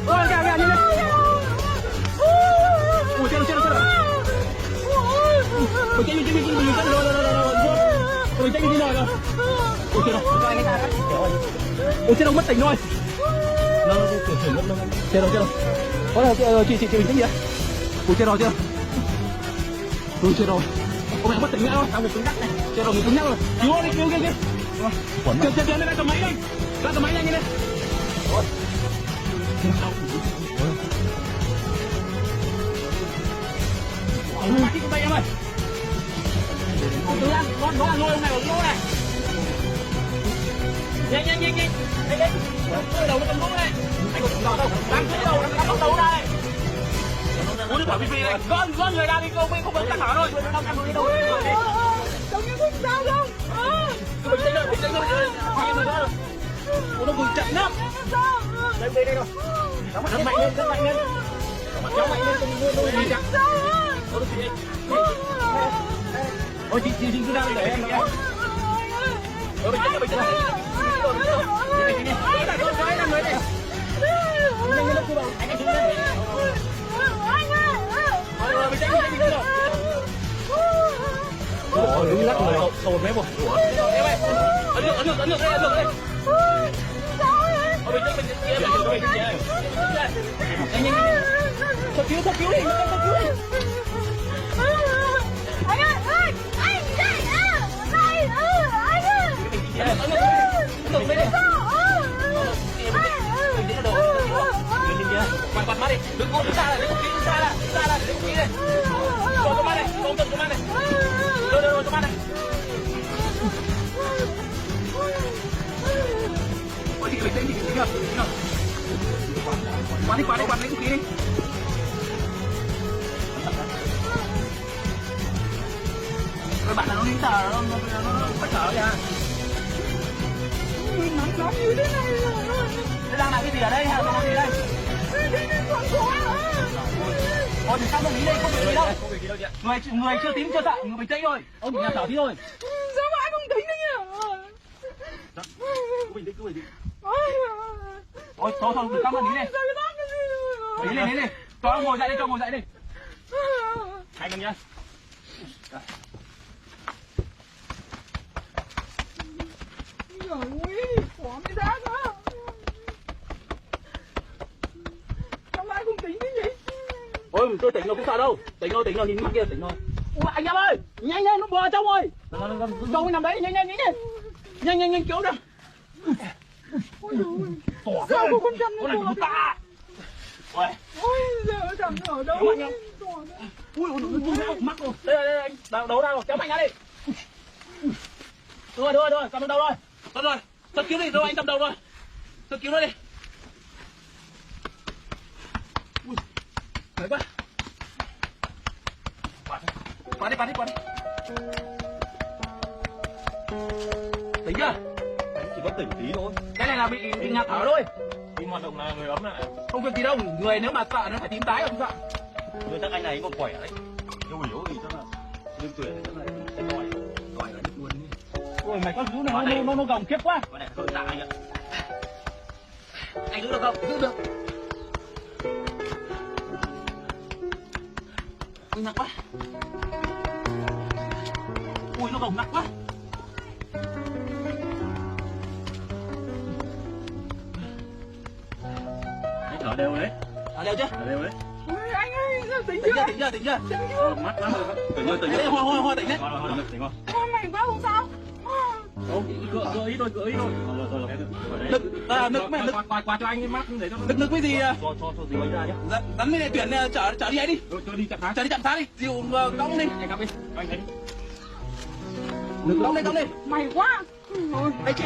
Ôi kìa kìa nhìn đi. Ui chết rồi. Ôi chết rồi. Ôi chết rồi rồi. Ôi chết rồi. Ôi chết rồi mất tỉnh rồi. Chết rồi. Ôi chị bình tĩnh gì vậy? Ui chết rồi. Ui chết rồi. Ôi mẹ mất tỉnh nữa rồi. Tao người cứng nhắc này. Chết rồi người cứng nhắc rồi. Cứu đi cứu kia. Chờ lên cầm máy đi. Ra cầm máy nhanh đi. Ôi. Bắt đi con tay em ơi. Nó là ngôi ông này ở lỗ này. Nhanh. Đây. Đầu nó cầm lỗ này. Anh còn đầu đâu? Đang thấy đầu nó cắm đầu đây. Uống nước quả phi này. Có người đang đi công không vẫn căng thẳng thôi. Nó đang đi đâu? Đâu như không sao đâu. Bình tĩnh thôi. Ủa nó vừa chậm lắm. Đây đâu. Nó mạnh lên. Kéo mạnh lên con nuôi chậm. Ôi chị cứ ra để em. Bình tĩnh. Cái là người này. Nhanh lên cô bảo. Anh đứng lên. Bình tĩnh rồi. Ôi đứng lắc người sồn mấy bộ. Em ơi. Ấn được đây. Bình tĩnh kia. Nhanh. Sao cứu đi. Anh ơi, anh chạy đây. Anh ơi. Được đấy. Quạt mắt đi. Đừng ôm ra này, đứng xa là đứng kỹ này. Rồi cho mắt này, ôm cho mắt này. Rồi cho mắt này. Ôi chị bình tĩnh chưa? Quạt đi kỹ đi. Rồi bạn là nó nín thở, nó phải thở kìa. Nóng như thế này rồi. Thế đang làm cái gì ở đây hả? Làm gì đây? Ôi thì sao lý đây, không bị gì đâu. Người chưa tím chưa sợ, người bình tĩnh thôi. Ông chỉ nhà thở tí thôi. Sao mà anh không tính đấy nhỉ? Cứ bình tĩnh. Thôi, đừng căng lý này. Lý này. Cho ông ngồi dậy đi. Hai con nhá. Trời ơi, quả mới ra nữa. Sao mà anh không tính cái gì? Ôi, tôi tỉnh rồi không sao đâu. Tỉnh rồi, nhìn mắt kia tỉnh rồi. Ủa, anh em ơi, nhanh nó bò trong rồi. Trong cái nằm đấy, nhanh cứu được. Ôi trời ơi, sao cô con chăm con này của ta. Ôi giờ chăm ở đâu? Ui, mắc rồi. Đây anh, đấu ra rồi, kéo mạnh ra đi. Rồi, cầm đầu rồi. Cầm rồi, sơ cứu đi, rồi anh cầm đầu rồi. Sơ cứu nó đi. Ui, thấy quá. Quạt đi. Tỉnh chưa? Chỉ có tỉnh tí thôi. Cái này là bị ngạt thở thôi. Khi hoạt động là người ấm lại. Không việc gì đâu, người nếu mà sợ nó phải tím tái không sợ. Người chắc anh này còn khỏe đấy. Yếu thì chắc là lương tuổi chắc là sẽ đòi là được luôn. Ôi mày con chú này nó gồng kiếp quá. Con này hơi tạ anh ạ. Anh giữ được không? Giữ được. Ui nặng quá. Ui nó gồng nặng quá. Anh thở đều đấy. Thở đều chưa? Thở đều đấy. Ôi anh ơi, sao tỉnh chưa? Mắt lắm rồi. Tỉnh rồi. Hoa tỉnh đấy. Tỉnh rồi. Ôi mày quá không sao? Gỡ ý thôi. Rồi. Nước mẹ nước quạt cho anh cái mắt để cho nước cái gì Cho gì ấy ra nhá. Rắn với này tuyển chở đi ấy đi. Cho đi chậm tháng. Chở đi chậm tháng đi. Dìu cõng đi. Anh cắm đi. Anh đấy. Cõng đi. Mày quá. Đây chị.